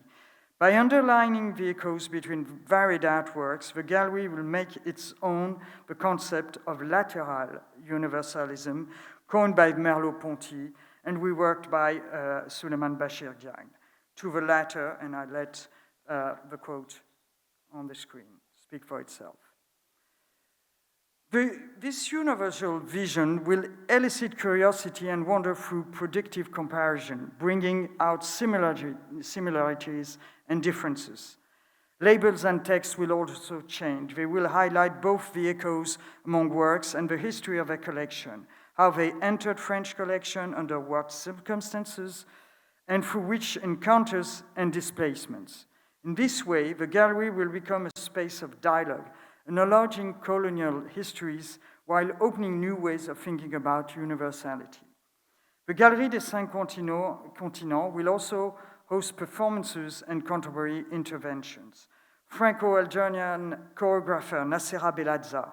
S3: By underlining the echoes between varied artworks, the gallery will make its own the concept of lateral universalism, coined by Merleau-Ponty, and reworked by Suleiman Bashir Diagne. To the latter, and I let the quote on the screen speak for itself. This universal vision will elicit curiosity and wonder through predictive comparison, bringing out similarities and differences. Labels and text will also change. They will highlight both the echoes among works and the history of a collection, how they entered French collection, under what circumstances, and through which encounters and displacements. In this way, the gallery will become a space of dialogue, acknowledging colonial histories while opening new ways of thinking about universality. The Galerie des Cinq Continents will also host performances and contemporary interventions. Franco-Algerian choreographer Nassera Beladza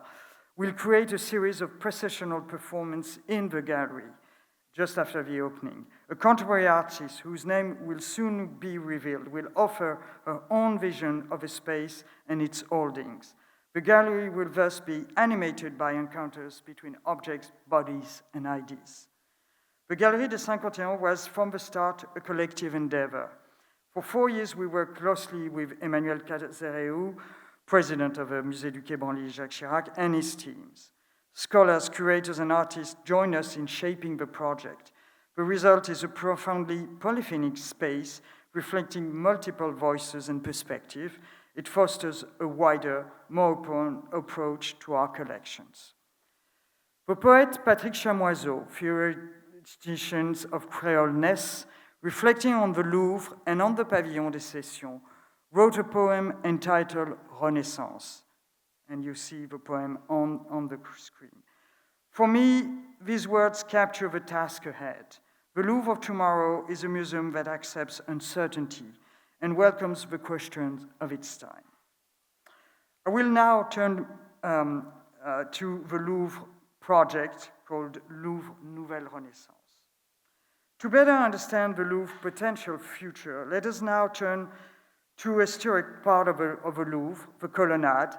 S3: will create a series of processional performances in the gallery just after the opening. A contemporary artist, whose name will soon be revealed, will offer her own vision of a space and its holdings. The gallery will thus be animated by encounters between objects, bodies, and ideas. The Galerie des Cinq Continents was, from the start, a collective endeavor. For 4 years, we worked closely with Emmanuel Cazeréou, president of the Musée du Quai Branly Jacques Chirac, and his teams. Scholars, curators, and artists join us in shaping the project. The result is a profoundly polyphonic space reflecting multiple voices and perspectives. It fosters a wider, more open approach to our collections. The poet Patrick Chamoiseau, theoretician of Creoleness, reflecting on the Louvre and on the Pavillon des Sessions, wrote a poem entitled Renaissance. And you see the poem on the screen. For me, these words capture the task ahead. The Louvre of tomorrow is a museum that accepts uncertainty and welcomes the questions of its time. I will now turn to the Louvre project called Louvre Nouvelle Renaissance. To better understand the Louvre's potential future, let us now turn to a historic part of the Louvre, the colonnade,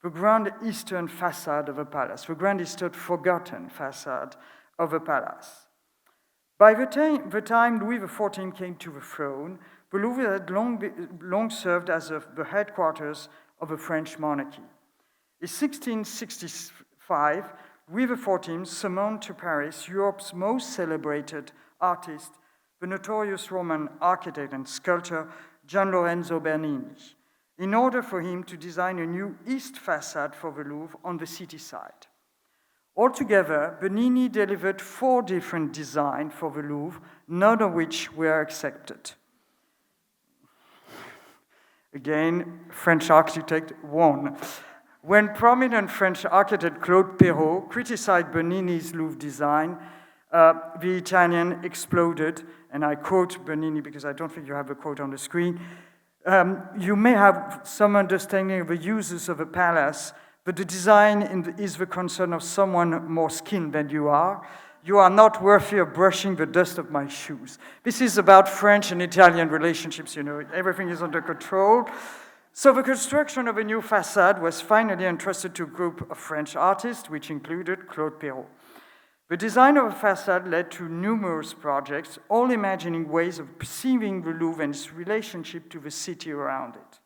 S3: the grand eastern facade of a palace, the grand eastern forgotten facade of a palace. By the time Louis XIV came to the throne, the Louvre had long served as the headquarters of the French monarchy. In 1665, Louis XIV summoned to Paris Europe's most celebrated artist, the notorious Roman architect and sculptor Gian Lorenzo Bernini, in order for him to design a new east facade for the Louvre on the city side. Altogether, Bernini delivered 4 different designs for the Louvre, none of which were accepted. Again, French architect won. When prominent French architect Claude Perrault criticized Bernini's Louvre design, the Italian exploded, and I quote Bernini because I don't think you have a quote on the screen. You may have some understanding of the uses of a palace, but the design is the concern of someone more skilled than you are. You are not worthy of brushing the dust of my shoes. This is about French and Italian relationships, you know, everything is under control. So the construction of a new facade was finally entrusted to a group of French artists, which included Claude Perrault. The design of a facade led to numerous projects, all imagining ways of perceiving the Louvre and its relationship to the city around it.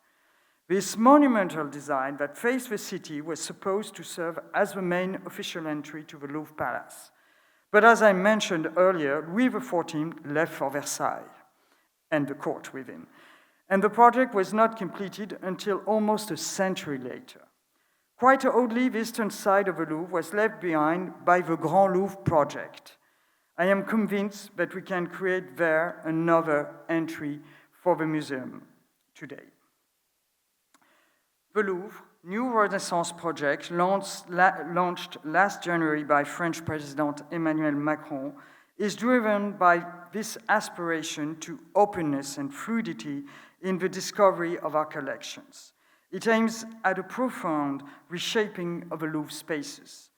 S3: This monumental design that faced the city was supposed to serve as the main official entry to the Louvre Palace. But as I mentioned earlier, Louis XIV left for Versailles and the court with him. And the project was not completed until almost a century later. Quite oddly, the eastern side of the Louvre was left behind by the Grand Louvre project. I am convinced that we can create there another entry for the museum today. The Louvre New Renaissance project, launched last January by French President Emmanuel Macron, is driven by this aspiration to openness and fluidity in the discovery of our collections. It aims at a profound reshaping of the Louvre spaces.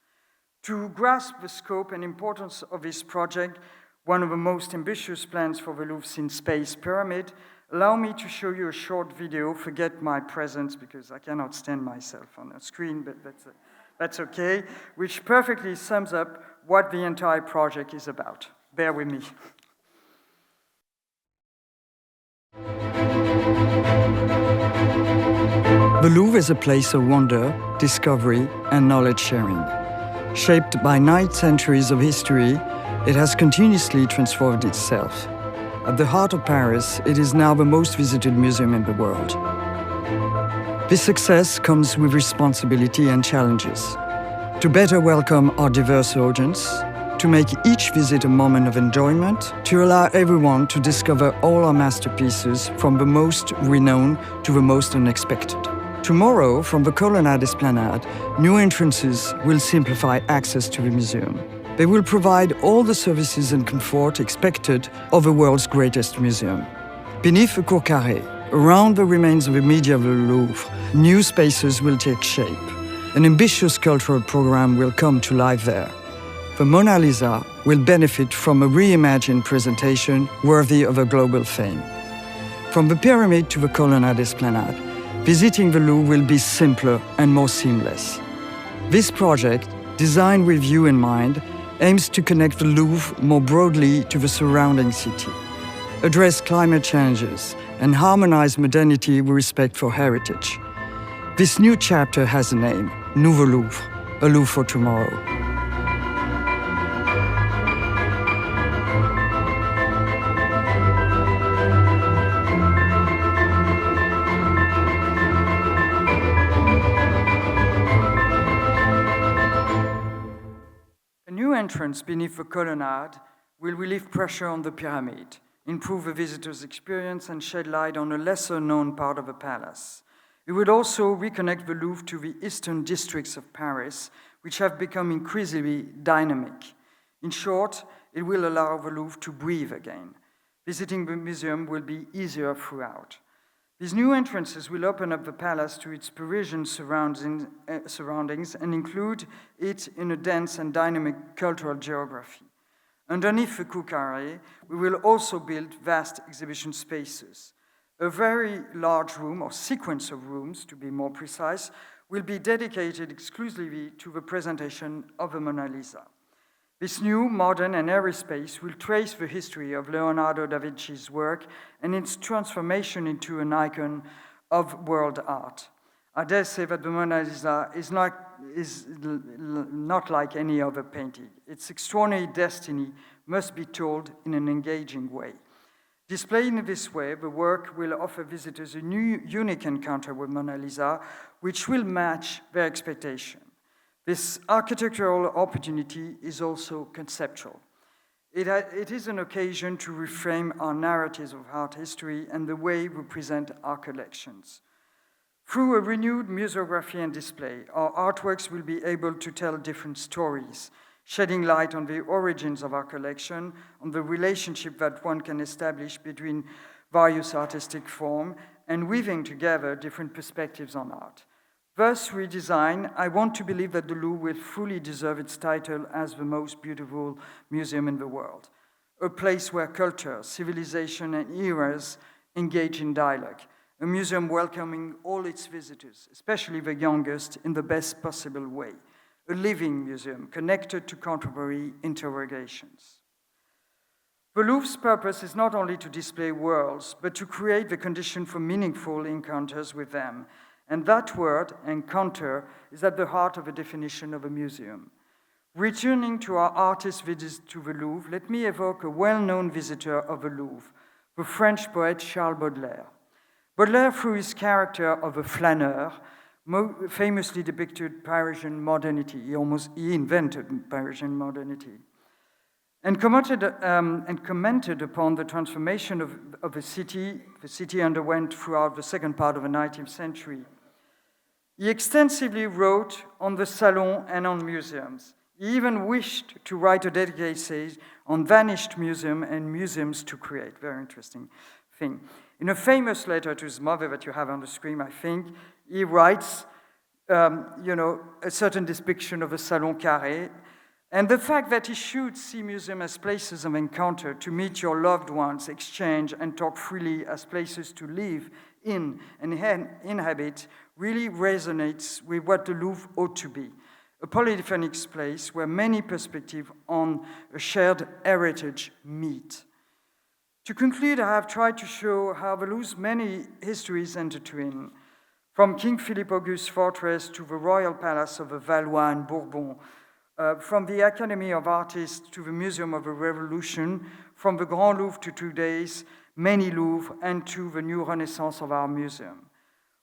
S3: To grasp the scope and importance of this project, one of the most ambitious plans for the Louvre since Space Pyramid, allow me to show you a short video. Forget my presence because I cannot stand myself on the screen, but that's okay, which perfectly sums up what the entire project is about. Bear with me. The Louvre is a place of wonder, discovery, and knowledge sharing. Shaped by 9 centuries of history, it has continuously transformed itself. At the heart of Paris, it is now the most visited museum in the world. This success comes with responsibility and challenges. To better welcome our diverse audience, to make each visit a moment of enjoyment, to allow everyone to discover all our masterpieces from the most renowned to the most unexpected. Tomorrow, from the Colonnade Esplanade, new entrances will simplify access to the museum. They will provide all the services and comfort expected of the world's greatest museum. Beneath the Cour Carrée, around the remains of the media of the Louvre, new spaces will take shape. An ambitious cultural program will come to life there. The Mona Lisa will benefit from a reimagined presentation worthy of a global fame. From the Pyramid to the Colonnade Esplanade, visiting the Louvre will be simpler and more seamless. This project, designed with you in mind, aims to connect the Louvre more broadly to the surrounding city, address climate challenges, and harmonize modernity with respect for heritage. This new chapter has a name, Nouveau Louvre, a Louvre for tomorrow. Entrance beneath the colonnade will relieve pressure on the pyramid, improve the visitor's experience, and shed light on a lesser-known part of the palace. It would also reconnect the Louvre to the eastern districts of Paris, which have become increasingly dynamic. In short, it will allow the Louvre to breathe again. Visiting the museum will be easier throughout. These new entrances will open up the palace to its Parisian surroundings and include it in a dense and dynamic cultural geography. Underneath the Cour Carrée, we will also build vast exhibition spaces. A very large room, or sequence of rooms, to be more precise, will be dedicated exclusively to the presentation of the Mona Lisa. This new, modern, and airy space will trace the history of Leonardo da Vinci's work and its transformation into an icon of world art. I dare say that the Mona Lisa is not like any other painting. Its extraordinary destiny must be told in an engaging way. Displayed in this way, the work will offer visitors a new, unique encounter with Mona Lisa, which will match their expectation. This architectural opportunity is also conceptual. It is an occasion to reframe our narratives of art history and the way we present our collections. Through a renewed museography and display, our artworks will be able to tell different stories, shedding light on the origins of our collection, on the relationship that one can establish between various artistic forms, and weaving together different perspectives on art. Thus redesigned, I want to believe that the Louvre will fully deserve its title as the most beautiful museum in the world, a place where culture, civilization, and eras engage in dialogue, a museum welcoming all its visitors, especially the youngest, in the best possible way, a living museum connected to contemporary interrogations. The Louvre's purpose is not only to display worlds, but to create the condition for meaningful encounters with them. And that word, encounter, is at the heart of the definition of a museum. Returning to our artist visits to the Louvre, let me evoke a well-known visitor of the Louvre, the French poet Charles Baudelaire. Baudelaire, through his character of a flâneur, famously depicted Parisian modernity. He invented Parisian modernity. And commented upon the transformation of the city underwent throughout the second part of the 19th century. He extensively wrote on the salon and on museums. He even wished to write a dedicated essay on vanished museums and museums to create. Very interesting thing. In a famous letter to his mother that you have on the screen, I think, he writes, a certain depiction of a salon carré, and the fact that he should see museums as places of encounter, to meet your loved ones, exchange, and talk freely as places to live in and inhabit, really resonates with what the Louvre ought to be. a polyphonic space where many perspectives on a shared heritage meet. To conclude, I have tried to show how the Louvre's many histories intertwine, from King Philip August's fortress to the royal palace of the Valois and Bourbon, from the Academy of Artists to the Museum of the Revolution, from the Grand Louvre to today's many Louvres, and to the new renaissance of our museum.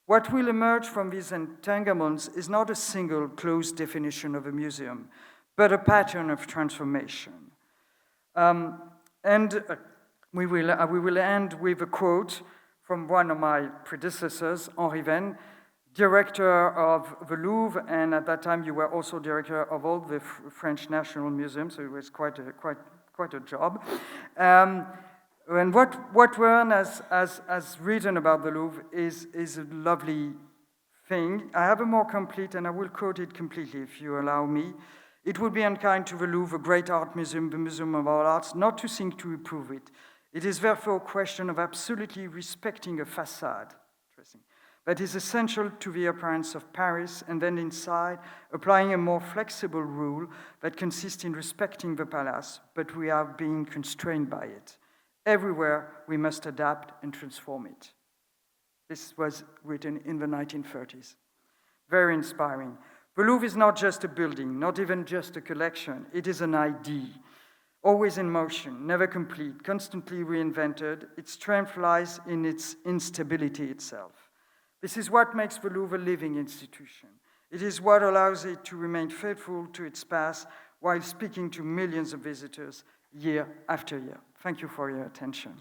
S3: What will emerge from these entanglements is not a single closed definition of a museum, but a pattern of transformation. We will end with a quote from one of my predecessors, Henri Venn, director of the Louvre, and at that time you were also director of all the French National Museum, so it was quite a job. And what Verne has written about the Louvre is a lovely thing. I have a more complete, and I will quote it completely if you allow me. It would be unkind to the Louvre, a great art museum, the Museum of All Arts, not to think to improve it. It is therefore a question of absolutely respecting a facade. Interesting. That is essential to the appearance of Paris, and then inside, applying a more flexible rule that consists in respecting the palace, but we are being constrained by it. Everywhere, we must adapt and transform it. This was written in the 1930s. Very inspiring. The Louvre is not just a building, not even just a collection. It is an idea, always in motion, never complete, constantly reinvented. Its strength lies in its instability itself. This is what makes the Louvre a living institution. It is what allows it to remain faithful to its past while speaking to millions of visitors year after year. Thank you for your attention.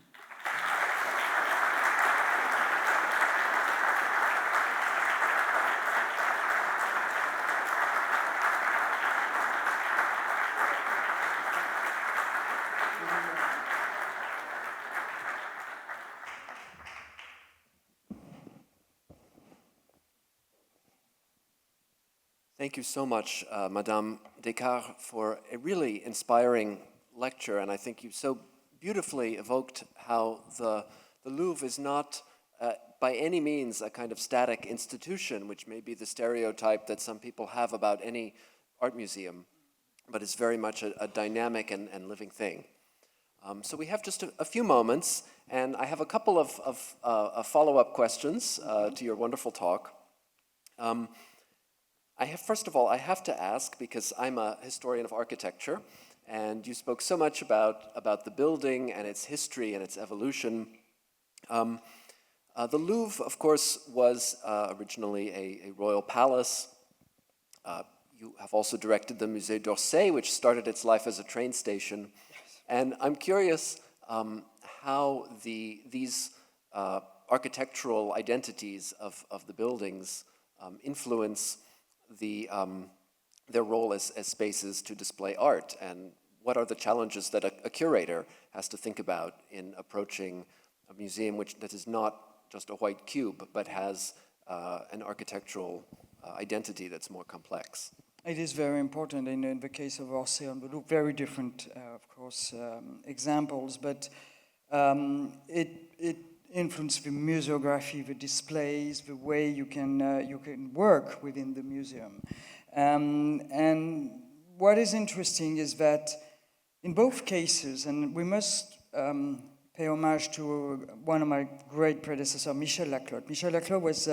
S2: Thank you so much, Madame Descartes, for a really inspiring lecture, and I think you so beautifully evoked how the Louvre is not by any means a kind of static institution, which may be the stereotype that some people have about any art museum, but it's very much a dynamic and living thing. So we have just a few moments, and I have a couple of follow-up questions to your wonderful talk. First of all, I have to ask, because I'm a historian of architecture, and you spoke so much about the building and its history and its evolution. The Louvre, of course, was originally a royal palace. You have also directed the Musée d'Orsay, which started its life as a train station. Yes. And I'm curious how these architectural identities of the buildings influence their role as spaces to display art, and what are the challenges that a curator has to think about in approaching a museum that is not just a white cube, but has an architectural identity that's more complex.
S3: It is very important in the case of Orsay and the Louvre, very different, of course, examples, but it influenced the museography, the displays, the way you can work within the museum. And what is interesting is that in both cases, and we must pay homage to one of my great predecessors, Michel Laclos. Michel Laclos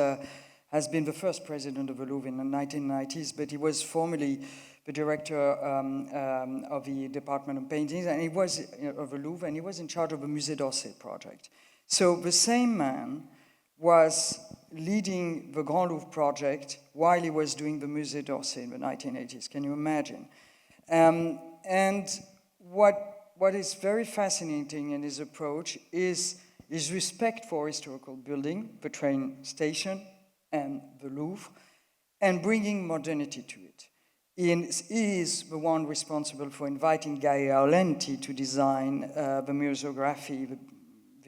S3: has been the first president of the Louvre in the 1990s, but he was formerly the director of the Department of Paintings, and he was of the Louvre, and he was in charge of the Musée d'Orsay project. So the same man was leading the Grand Louvre project while he was doing the Musée d'Orsay in the 1980s. Can you imagine? And what is very fascinating in his approach is his respect for historical building, the train station and the Louvre, and bringing modernity to it. He is the one responsible for inviting Gaia Aulenti to design the museography, the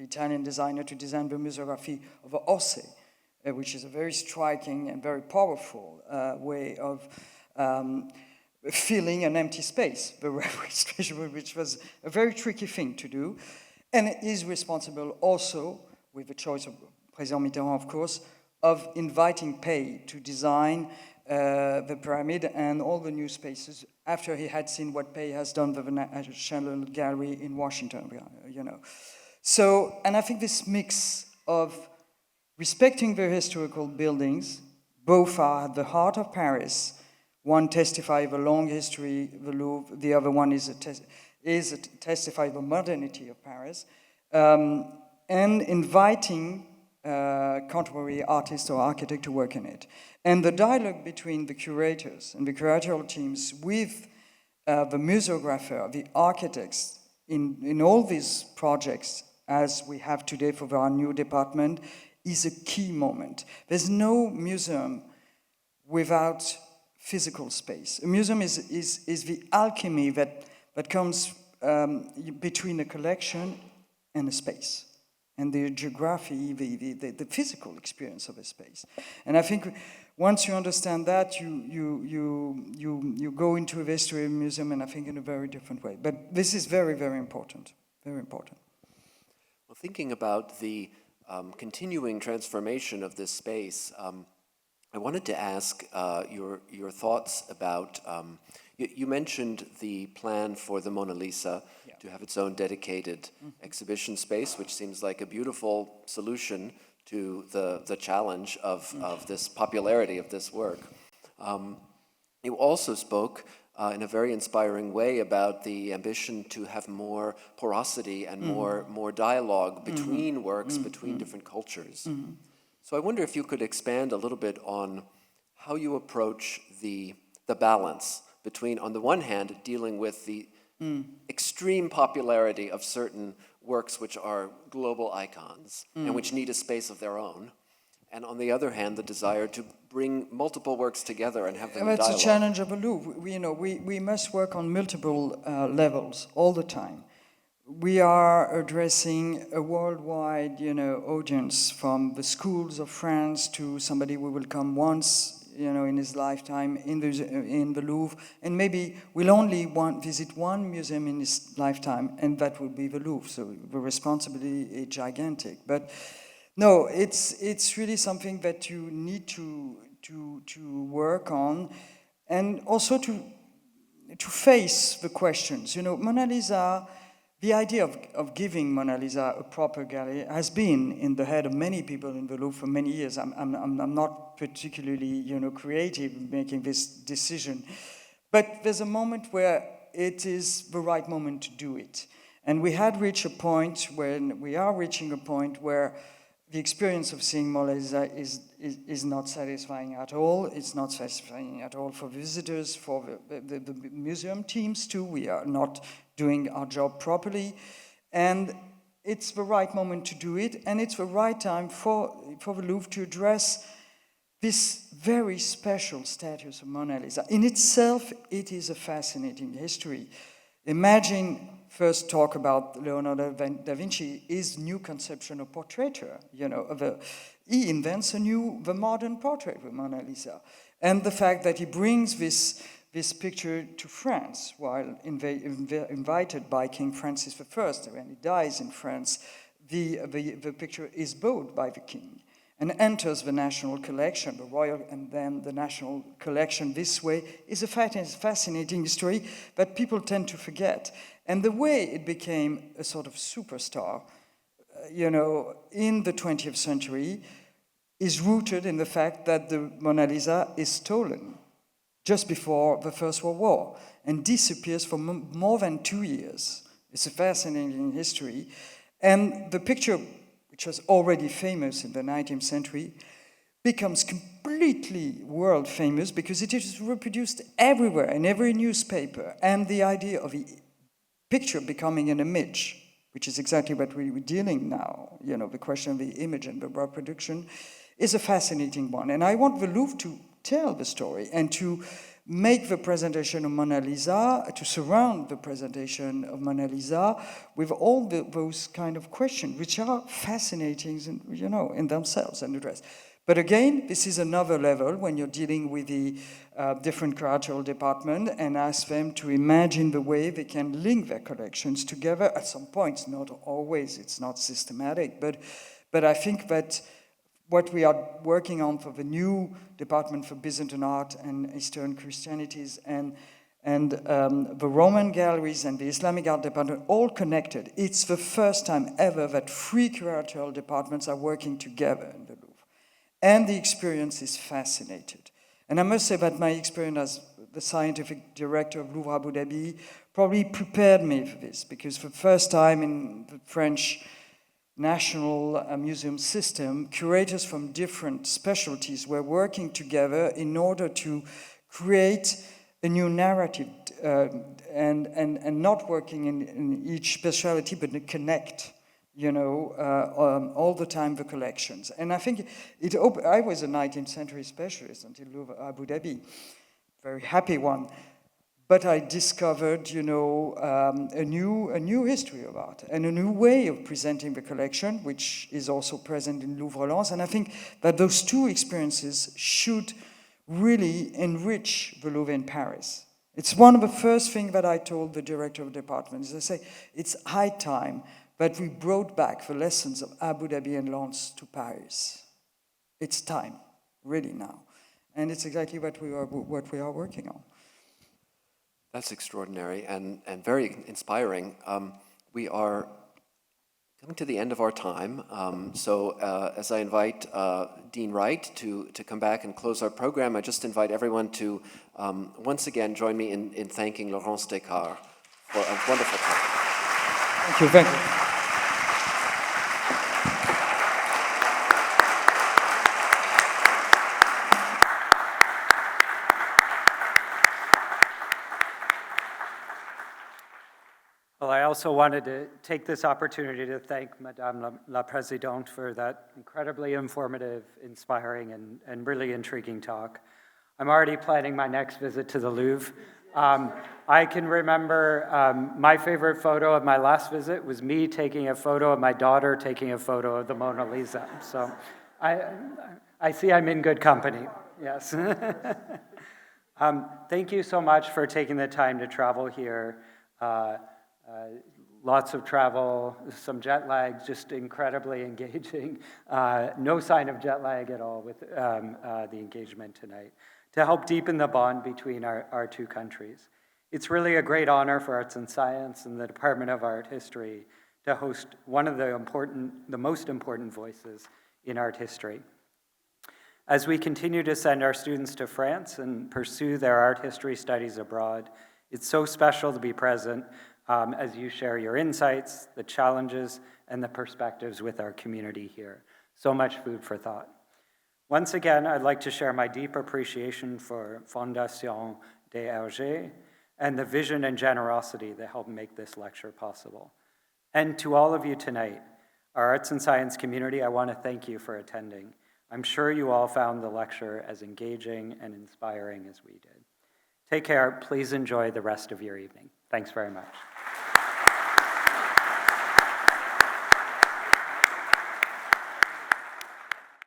S3: Italian designer, to design the museography of Orsay, which is a very striking and very powerful way of filling an empty space, the railway station, which was a very tricky thing to do, and is responsible also, with the choice of President Mitterrand, of course, of inviting Pei to design the pyramid and all the new spaces after he had seen what Pei has done with the National Gallery in Washington, you know. So, and I think this mix of respecting the historical buildings, both are at the heart of Paris. One testifies of a long history, the Louvre, the other one is a testify of the modernity of Paris, and inviting contemporary artists or architects to work in it. And the dialogue between the curators and the curatorial teams with the museographer, the architects, in all these projects, as we have today for our new department, is a key moment. There's no museum without physical space. A museum is the alchemy that comes between a collection and a space, and the geography, the physical experience of a space. And I think once you understand that, you go into a history of a museum, and I think in a very different way. But this is very, very important, very important.
S2: Well, thinking about the continuing transformation of this space, I wanted to ask your thoughts about, you mentioned the plan for the Mona Lisa to have its own dedicated exhibition space, which seems like a beautiful solution to the challenge of this popularity of this work. You also spoke in a very inspiring way about the ambition to have more porosity and more dialogue between works, between different cultures. So I wonder if you could expand a little bit on how you approach the balance between, on the one hand, dealing with the extreme popularity of certain works which are global icons and which need a space of their own, and on the other hand, the desire to bring multiple works together and have them in dialogue.
S3: That's a challenge of the Louvre. We must work on multiple levels all the time. We are addressing a worldwide, audience, from the schools of France to somebody who will come once, in his lifetime in the Louvre, and maybe will only visit one museum in his lifetime, and that will be the Louvre. So the responsibility is gigantic. But no, it's really something that you need to work on, and also to face the questions. Mona Lisa. The idea of giving Mona Lisa a proper gallery has been in the head of many people in the Louvre for many years. I'm not particularly, creative in making this decision, but there's a moment where it is the right moment to do it. And we are reaching a point where the experience of seeing Mona Lisa is not satisfying at all. It's not satisfying at all for visitors, for the museum teams too. We are not doing our job properly. And it's the right moment to do it, and it's the right time for the Louvre to address this very special status of Mona Lisa. In itself, it is a fascinating history. Imagine, first talk about Leonardo da Vinci, his new conception of portraiture. He invents the modern portrait with Mona Lisa. And the fact that he brings this picture to France while invited by King Francis I. When he dies in France, the picture is bought by the king and enters the national collection, the royal and then the national collection. This way is a fascinating story that people tend to forget. And the way it became a sort of superstar, in the 20th century is rooted in the fact that the Mona Lisa is stolen just before the First World War and disappears for more than 2 years. It's a fascinating history. And the picture, which was already famous in the 19th century, becomes completely world famous because it is reproduced everywhere, in every newspaper. And the idea of the picture becoming an image, which is exactly what we're dealing now, the question of the image and the reproduction, is a fascinating one. And I want the Louvre to tell the story and to make the presentation of Mona Lisa, to surround the presentation of Mona Lisa with all those kind of questions, which are fascinating, in themselves and addressed. But again, this is another level when you're dealing with the different curatorial department and ask them to imagine the way they can link their collections together at some points, not always, it's not systematic, but I think that what we are working on for the new Department for Byzantine Art and Eastern Christianities and the Roman galleries and the Islamic Art Department, all connected. It's the first time ever that 3 curatorial departments are working together in the Louvre. And the experience is fascinating. And I must say that my experience as the scientific director of Louvre Abu Dhabi probably prepared me for this, because for the first time in the French National Museum system, curators from different specialties were working together in order to create a new narrative and not working in each specialty, but to connect, all the time the collections. And I think I was a 19th century specialist until Louvre Abu Dhabi, very happy one. But I discovered, a new history of art and a new way of presenting the collection, which is also present in Louvre Lens. And I think that those 2 experiences should really enrich the Louvre in Paris. It's one of the first things that I told the director of the department. Is I say, it's high time that we brought back the lessons of Abu Dhabi and Lens to Paris. It's time, really now. And it's exactly what we are working on.
S2: That's extraordinary and very inspiring. We are coming to the end of our time, so as I invite Dean Wright to come back and close our program, I just invite everyone to once again join me in thanking Laurence Descartes for a wonderful talk.
S3: Thank you.
S1: Well, I also wanted to take this opportunity to thank Madame la Présidente for that incredibly informative, inspiring, and really intriguing talk. I'm already planning my next visit to the Louvre. I can remember my favorite photo of my last visit was me taking a photo of my daughter taking a photo of the Mona Lisa. So I see I'm in good company, yes. Thank you so much for taking the time to travel here. Lots of travel, some jet lag, just incredibly engaging. No sign of jet lag at all with the engagement tonight, to help deepen the bond between our 2 countries. It's really a great honor for Arts and Science and the Department of Art History to host one of the most important voices in art history. As we continue to send our students to France and pursue their art history studies abroad, it's so special to be present as you share your insights, the challenges, and the perspectives with our community here. So much food for thought. Once again, I'd like to share my deep appreciation for Fondation DRG and the vision and generosity that helped make this lecture possible. And to all of you tonight, our arts and science community, I want to thank you for attending. I'm sure you all found the lecture as engaging and inspiring as we did. Take care. Please enjoy the rest of your evening. Thanks very much.